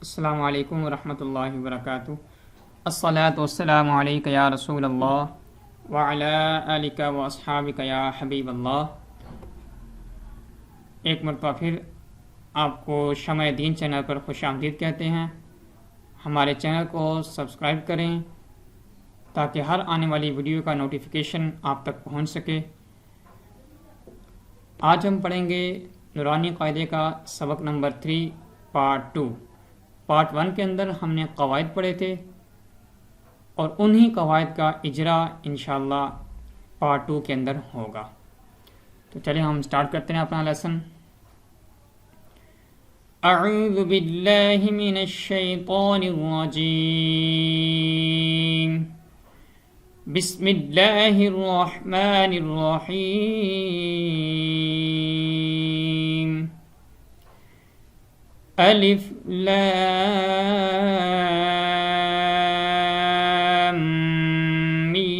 السلام علیکم ورحمۃ اللہ وبرکاتہ۔ الصلاۃ والسلام علیک یا رسول اللہ وعلی آلک و اصحابک یا حبیب اللہ۔ ایک مرتبہ پھر آپ کو شمع دین چینل پر خوش آمدید کہتے ہیں۔ ہمارے چینل کو سبسکرائب کریں تاکہ ہر آنے والی ویڈیو کا نوٹیفیکیشن آپ تک پہنچ سکے۔ آج ہم پڑھیں گے نورانی قاعدے کا سبق نمبر 3 پارٹ 2۔ پارٹ 1 کے اندر ہم نے قواعد پڑھے تھے اور انہی قواعد کا اجرا انشاءاللہ پارٹ 2 کے اندر ہوگا۔ تو چلیں ہم سٹارٹ کرتے ہیں اپنا لیسن۔ اعوذ باللہ من الشیطان الرجیم، بسم اللہ الرحمن الرحیم۔ الف لام میم۔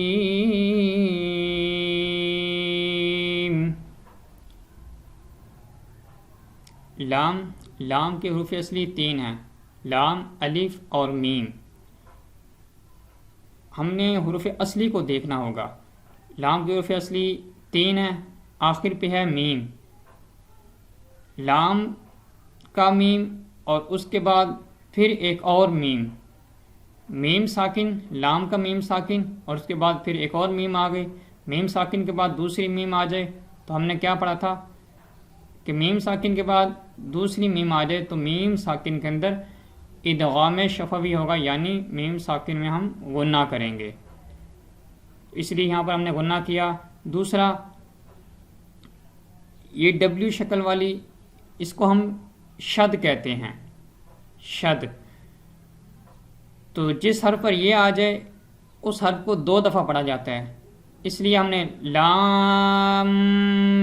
لام کے حروف اصلی 3 ہیں، لام، الف اور میم۔ ہم نے حروف اصلی کو دیکھنا ہوگا۔ لام کے حروف اصلی 3 ہیں، آخر پہ ہے میم۔ لام کا میم اور اس کے بعد پھر ایک اور میم ساکن، لام کا میم ساکن اور اس کے بعد پھر ایک اور میم آ گئی۔ میم ساکن کے بعد دوسری میم آ جائے تو ہم نے کیا پڑھا تھا کہ میم ساکن کے بعد دوسری میم آ جائے تو میم ساکن کے اندر ادغام شفوی ہوگا، یعنی میم ساکن میں ہم غنہ کریں گے، اس لیے یہاں پر ہم نے غنہ کیا۔ دوسرا یہ ڈبلیو شکل والی، اس کو ہم شد کہتے ہیں، شد۔ تو جس حرف پر یہ آ جائے اس حرف کو 2 دفعہ پڑھا جاتا ہے، اس لیے ہم نے لام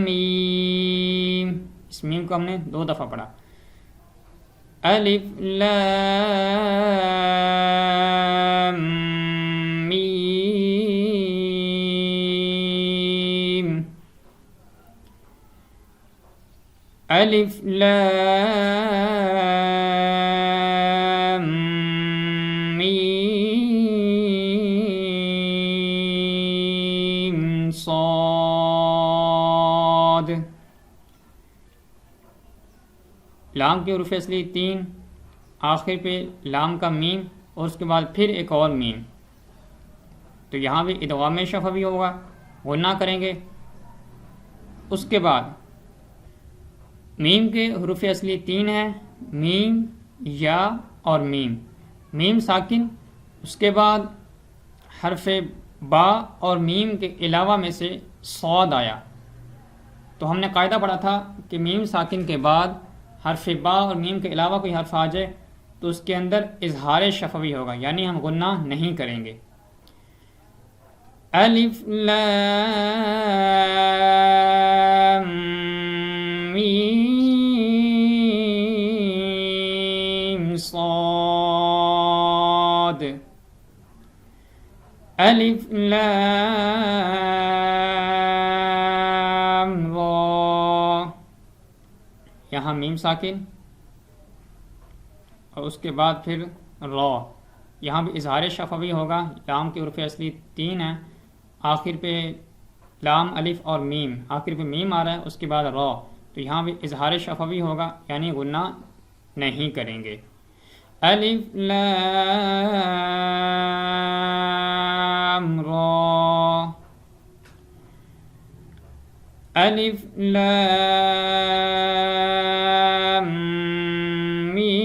میم، اس میم کو ہم نے 2 دفعہ پڑھا۔ الف لام میم، الف لام میم صاد۔ لام کے حروف اصلی 3، آخر پہ لام کا میم اور اس کے بعد پھر ایک اور میم، تو یہاں بھی ادغام شفوی ہوگا، غنہ کریں گے۔ اس کے بعد میم کے حروف اصلی 3 ہیں، میم، یا اور میم ساکن، اس کے بعد حرف با اور میم کے علاوہ میں سے صاد آیا، تو ہم نے قاعدہ پڑھا تھا کہ میم ساکن کے بعد حرف با اور میم کے علاوہ کوئی حرف آ جائے تو اس کے اندر اظہار شفوی ہوگا، یعنی ہم غنہ نہیں کریں گے۔ الف لام میم صاد، الف لام را، یہاں میم ساکن اور اس کے بعد پھر را، یہاں بھی اظہار شفوی ہوگا۔ لام کے حروف اصلی 3 ہیں، آخر پہ لام، الف اور میم، آخر پہ میم آ رہا ہے، اس کے بعد را، تو یہاں بھی اظہار شفوی ہوگا، یعنی غنہ نہیں کریں گے۔ الف لام را، الف لام میم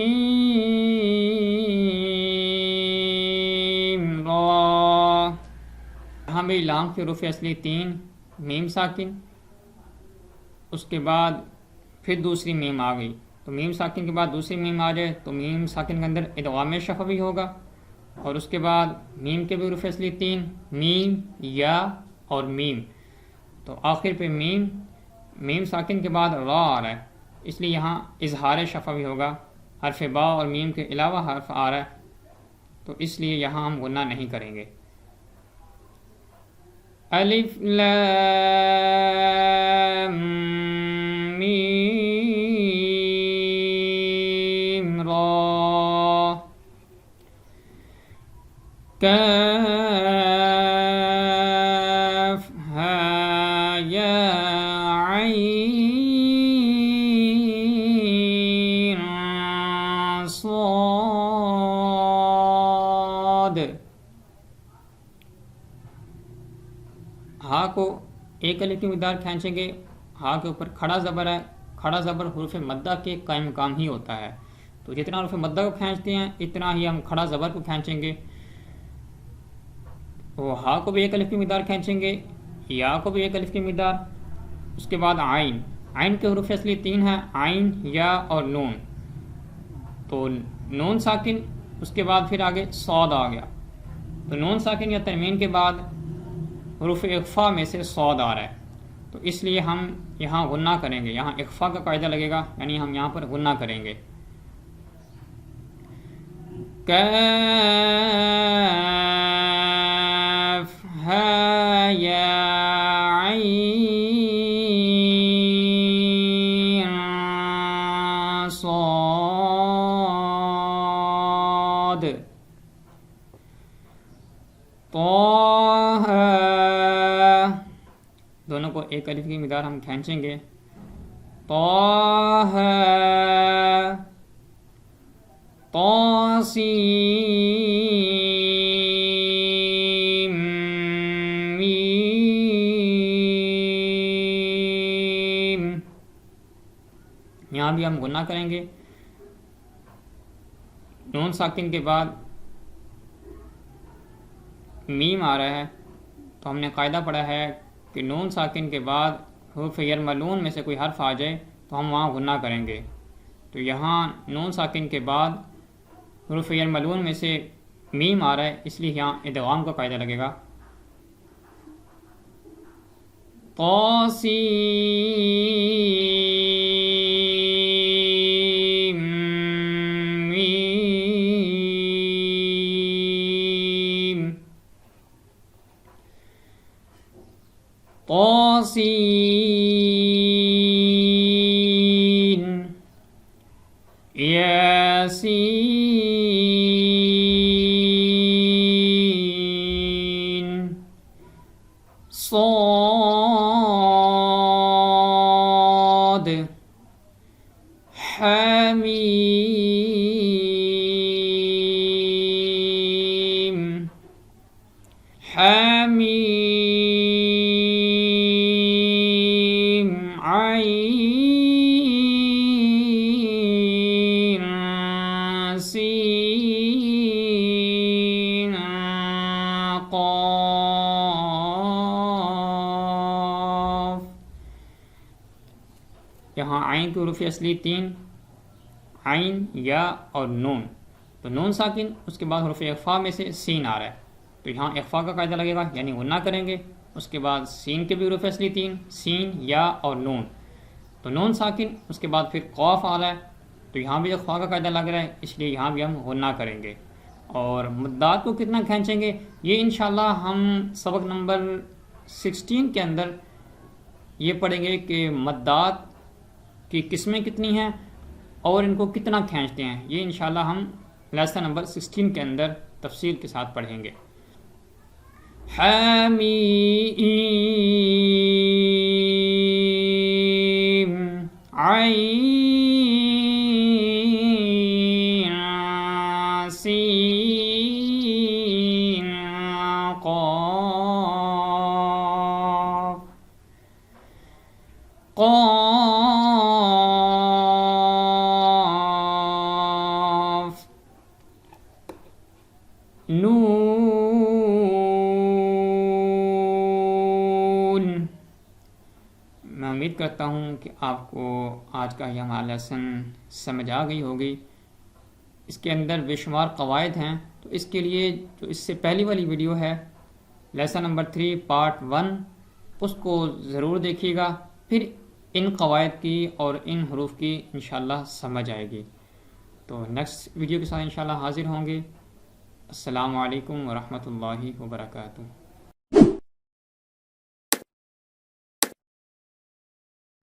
را، یہاں بھی لام کے حروف اصلی 3، میم ساکن، اس کے بعد پھر دوسری میم آ گئی، تو میم ساکن کے بعد دوسری میم آ جائے تو میم ساکن کے اندر ادغام شفوی ہوگا، اور اس کے بعد میم کے بھی حروف اصلی 3، میم، یا اور میم، تو آخر پہ میم ساکن کے بعد را آ رہا ہے، اس لیے یہاں اظہار شفوی ہوگا، حرف با اور میم کے علاوہ حرف آ رہا ہے، تو اس لیے یہاں ہم غنہ نہیں کریں گے۔ الف لام میم را کاف ہا یا عین صاد. ہا کو ایک الف کی مقدار کھینچیں گے. ہا کے اوپر کھڑا زبر ہے. کھڑا زبر حروف مدہ کے قائم مقام ہی ہوتا ہے، تو جتنا حروف مدہ کو کھینچتے ہیں اتنا ہی ہم کھڑا زبر کو کھینچیں گے. وہ ہا کو بھی ایک الف کی مقدار کھینچیں گے، یا کو بھی ایک الف کی مقدار. اس کے بعد عین. عین کے حروف اصلی 3 ہیں، عین، یا اور نون. تو نون ساکن، اس کے بعد پھر آگے صاد آ گیا. تو نون ساکن یا تنوین کے بعد حروف اخفا میں سے صاد آ رہا ہے، تو اس لیے ہم یہاں غنہ کریں گے. یہاں اخفا کا قاعدہ لگے گا، یعنی ہم یہاں پر غنہ کریں گے. کاف ہا یا عین صاد. طه، دونوں کو ایک الف کی مقدار ہم کھینچیں گے. طه طاسیم میم. یہاں بھی ہم غنہ کریں گے. نون ساکن کے بعد میم آ رہا ہے، تو ہم نے قاعدہ پڑھا ہے کہ نون ساکن کے بعد حروف یرملون میں سے کوئی حرف آ جائے تو ہم وہاں غنہ کریں گے. تو یہاں نون ساکن کے بعد حروف یرملون میں سے میم آ رہا ہے، اس لیے یہاں ادغام کا قاعدہ لگے گا. طاسیم میم. طاسین یاسین صاد حمیم حمیم عین سین قاف. یہاں عین کی حروف اصلی 3، عین، یا اور نون. تو نون ساکن، اس کے بعد حروف اخفا میں سے سین آ رہا ہے، تو یہاں اخفا کا قاعدہ لگے گا، یعنی غنہ کریں گے. اس کے بعد سین کے بھی حروف اصلی 3، سین، یا اور نون. تو نون ساکن، اس کے بعد پھر قاف آ رہا ہے، تو یہاں بھی اخفا کا قاعدہ لگ رہا ہے، اس لیے یہاں بھی ہم غنہ کریں گے. اور مدات کو کتنا کھینچیں گے یہ انشاءاللہ ہم سبق نمبر 16 کے اندر یہ پڑھیں گے کہ مدات کی قسمیں کتنی ہیں اور ان کو کتنا کھینچتے ہیں. یہ انشاءاللہ ہم لیسن نمبر 16 کے اندر تفصیل کے ساتھ پڑھیں گے. حمیم عین سین قاف. قاف نون. میں امید کرتا ہوں کہ آپ کو آج کا یہ ہمارا لیسن سمجھ آ گئی ہوگی. اس کے اندر بے شمار قواعد ہیں، تو اس کے لیے جو اس سے پہلی والی ویڈیو ہے لیسن نمبر 3 پارٹ 1، اس کو ضرور دیکھیے گا، پھر ان قواعد کی اور ان حروف کی انشاءاللہ سمجھ آئے گی. تو نیکسٹ ویڈیو کے ساتھ انشاءاللہ حاضر ہوں گے. السلام علیکم ورحمۃ اللہ وبرکاتہ.